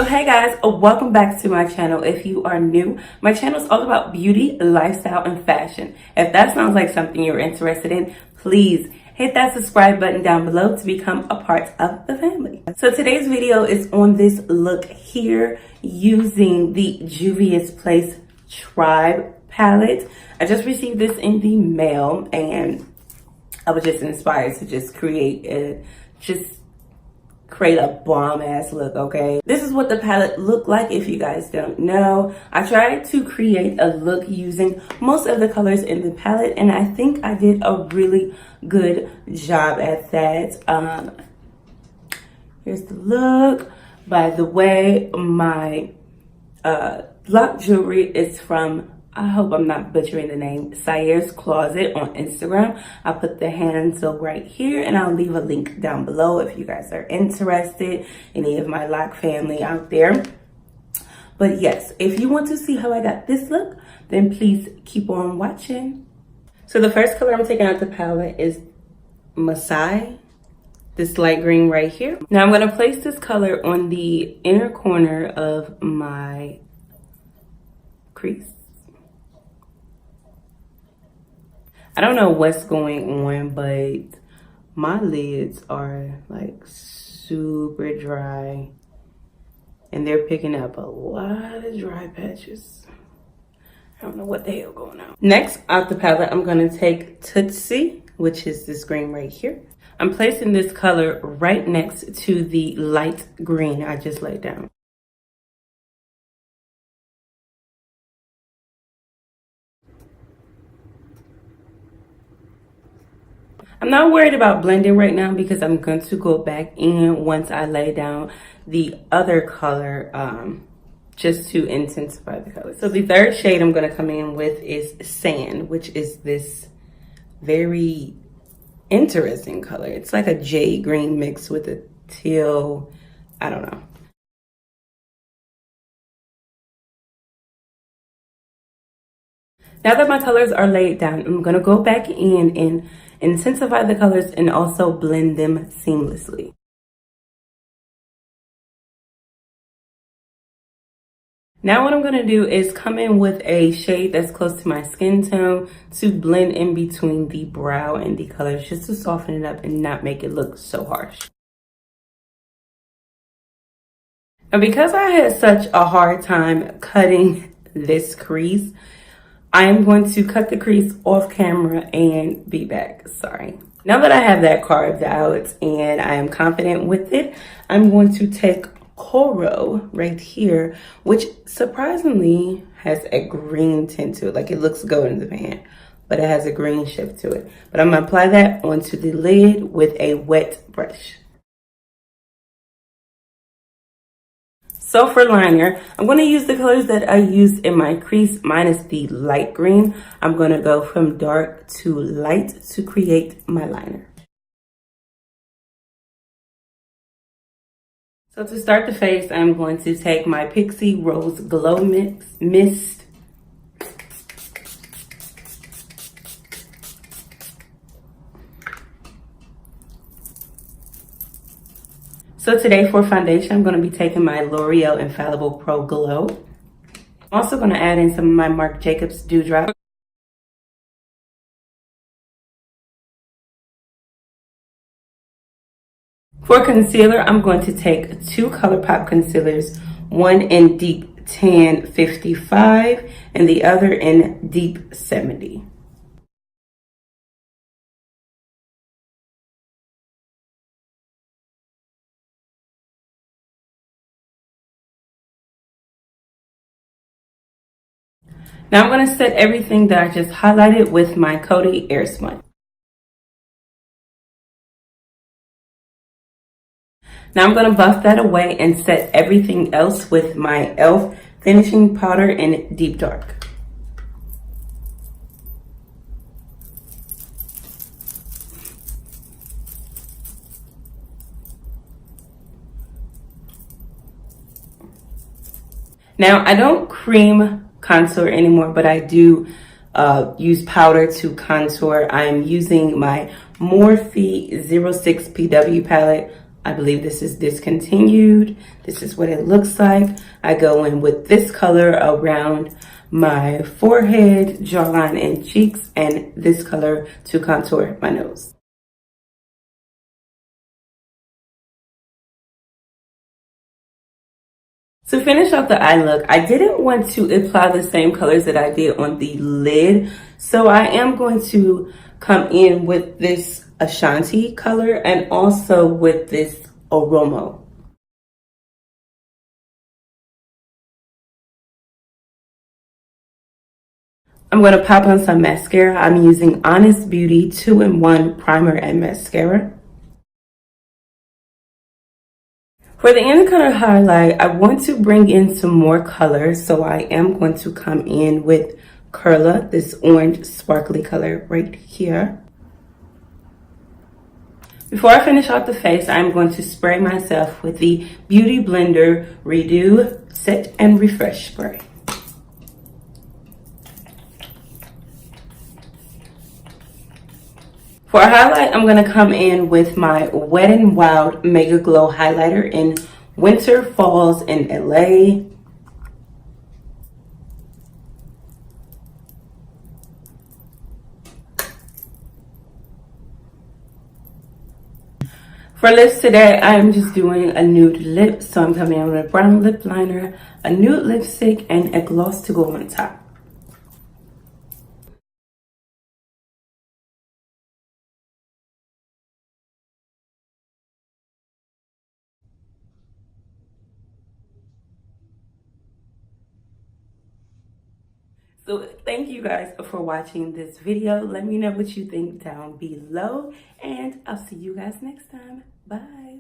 So hey guys, welcome back to my channel. If you are new, my channel is all about beauty, lifestyle, and fashion. If that sounds like something you're interested in, please hit that subscribe button down below to become a part of the family. So today's video is on this look here using the Juvias Place Tribe palette. I just received this in the mail and I was just inspired to just create a bomb ass look. Okay, this is what the palette looked like. If you guys don't know, I tried to create a look using most of the colors in the palette and I think I did a really good job at that. Here's the look. By the way, my block jewelry is from, I hope I'm not butchering the name, Sayer's Closet on Instagram. I'll put the handle right here and I'll leave a link down below if you guys are interested, any of my lock family out there. But yes, if you want to see how I got this look, then please keep on watching. So the first color I'm taking out the palette is Masai, this light green right here. Now I'm gonna place this color on the inner corner of my crease. I don't know what's going on, but my lids are like super dry and they're picking up a lot of dry patches. I don't know what the hell going on. Next, out the palette, I'm gonna take Tootsie, which is this green right here. I'm placing this color right next to the light green I just laid down. I'm not worried about blending right now because I'm going to go back in once I lay down the other color just to intensify the color. So the third shade I'm going to come in with is Sand, which is this very interesting color. It's like a jade green mixed with a teal, I don't know. Now that my colors are laid down, I'm going to go back in and intensify the colors and also blend them seamlessly. Now what I'm going to do is come in with a shade that's close to my skin tone to blend in between the brow and the colors, just to soften it up and not make it look so harsh. And because I had such a hard time cutting this crease, I am going to cut the crease off camera and be back. Sorry. Now that I have that carved out and I am confident with it, I'm going to take Coral right here, which surprisingly has a green tint to it. Like, it looks gold in the pan, but it has a green shift to it. But I'm gonna apply that onto the lid with a wet brush. So for liner, I'm going to use the colors that I used in my crease minus the light green. I'm going to go from dark to light to create my liner. So to start the face, I'm going to take my Pixie Rose Glow Mist. So today for foundation, I'm going to be taking my L'Oreal Infallible Pro Glow. I'm also going to add in some of my Marc Jacobs Dewdrop. For concealer, I'm going to take two ColourPop concealers, one in Deep Tan 55 and the other in Deep 70. Now I'm going to set everything that I just highlighted with my Coty Air Sponge. Now I'm going to buff that away and set everything else with my e.l.f. finishing powder in Deep Dark. Now I don't cream contour anymore, but I do use powder to contour. I am using my Morphe 06 PW palette. I believe this is discontinued. This is what it looks like. I go in with this color around my forehead, jawline, and cheeks, and this color to contour my nose. To finish off the eye look, I didn't want to apply the same colors that I did on the lid, so I am going to come in with this Ashanti color and also with this Oromo. I'm going to pop on some mascara. I'm using Honest Beauty 2-in-1 primer and mascara. For the inner color highlight, I want to bring in some more color, so I am going to come in with Curla, this orange sparkly color right here. Before I finish off the face, I'm going to spray myself with the Beauty Blender Redo Set and Refresh Spray. For a highlight, I'm going to come in with my Wet n Wild Mega Glow Highlighter in Winter Falls in LA. For lips today, I'm just doing a nude lip. So I'm coming in with a brown lip liner, a nude lipstick, and a gloss to go on top. So thank you guys for watching this video. Let me know what you think down below, and I'll see you guys next time. Bye.